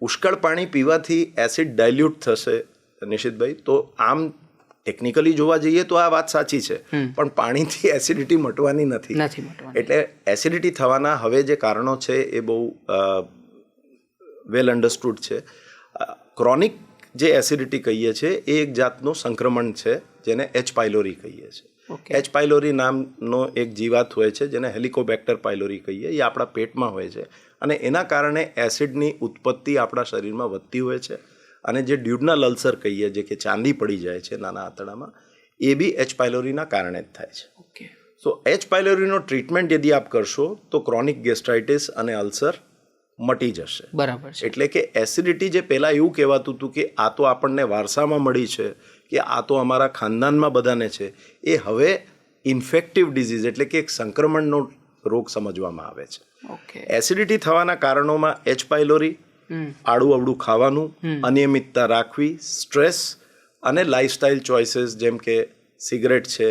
પુષ્કળ પાણી પીવાથી એસિડ ડાયલ્યુટ થશે નિશિતભાઈ, તો આમ ટેકનિકલી જોવા જઈએ તો આ વાત સાચી છે, પણ પાણીથી એસિડિટી મટવાની નથી. એટલે એસિડિટી થવાના હવે જે કારણો છે એ બહુ વેલ અન્ડરસ્ટુડ છે. ક્રોનિક જે એસિડિટી કહીએ છીએ એ એક જાતનું સંક્રમણ છે જેને એચ પાયલોરી કહીએ છીએ. એચ પાયલોરી નામનો એક જીવાત હોય છે જેને હેલિકોબેક્ટર પાયલોરી કહીએ, એ આપણા પેટમાં હોય છે અને એના કારણે એસિડની ઉત્પત્તિ આપણા શરીરમાં વધતી હોય છે. અને જે ડ્યુડનલ અલ્સર કહીએ, જે કે ચાંદી પડી જાય છે નાના આંતરડામાં, એ બી એચ પાયલોરીના કારણે જ થાય છે. સો એચ પાયલોરીનો ટ્રીટમેન્ટ યદિ આપ કરશો તો ક્રોનિક ગેસ્ટ્રાઇટિસ અને અલ્સર મટી જશે. બરાબર છે. એટલે કે એસિડિટી જે પહેલાં એવું કહેવાતું હતું કે આ તો આપણને વારસામાં મળી છે કે આ તો અમારા ખાનદાનમાં બધાને છે, એ હવે ઇન્ફેક્ટિવ ડિઝીઝ એટલે કે એક સંક્રમણનો રોગ સમજવામાં આવે છે. એસિડિટી થવાના કારણોમાં એચ પાયલોરી, આડું અવડું ખાવાનું, અનિયમિતતા રાખવી, સ્ટ્રેસ અને લાઇફસ્ટાઇલ ચોઇસીસ જેમ કે સિગરેટ છે,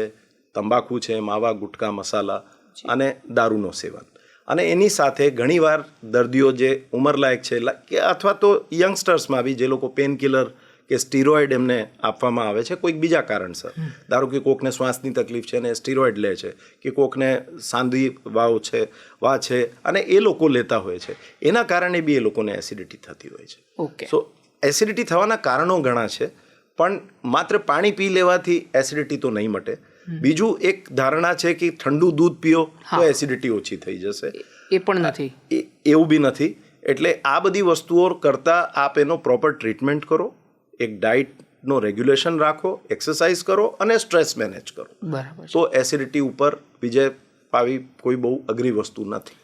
તંબાકુ છે, માવા, ગુટકા, મસાલા અને દારૂનો સેવન. અને એની સાથે ઘણીવાર દર્દીઓ જે ઉંમરલાયક છે કે અથવા તો યંગસ્ટર્સમાં બી જે લોકો પેનકિલર કે સ્ટીરોઇડ એમને આપવામાં આવે છે કોઈક બીજા કારણસર, ધારો કે કોકને શ્વાસની તકલીફ છે ને સ્ટીરોઇડ લે છે, કે કોકને સાંધી વા છે અને એ લોકો લેતા હોય છે, એના કારણે બી એ લોકોને એસિડિટી થતી હોય છે. સો એસિડિટી થવાના કારણો ઘણા છે, પણ માત્ર પાણી પી લેવાથી એસિડિટી તો નહીં મટે. બીજું એક ધારણા છે કે ઠંડુ દૂધ પીઓ તો એસિડિટી ઓછી થઈ જશે, એ પણ નથી, એવું બી નથી. એટલે આ બધી વસ્તુઓ કરતાં આપ એનો પ્રોપર ટ્રીટમેન્ટ કરો, એક ડાયટનો રેગ્યુલેશન રાખો, એક્સરસાઇઝ કરો અને સ્ટ્રેસ મેનેજ કરો. બરાબર. તો એસિડિટી ઉપર વિજય પાવી કોઈ બહુ અઘરી વસ્તુ નથી.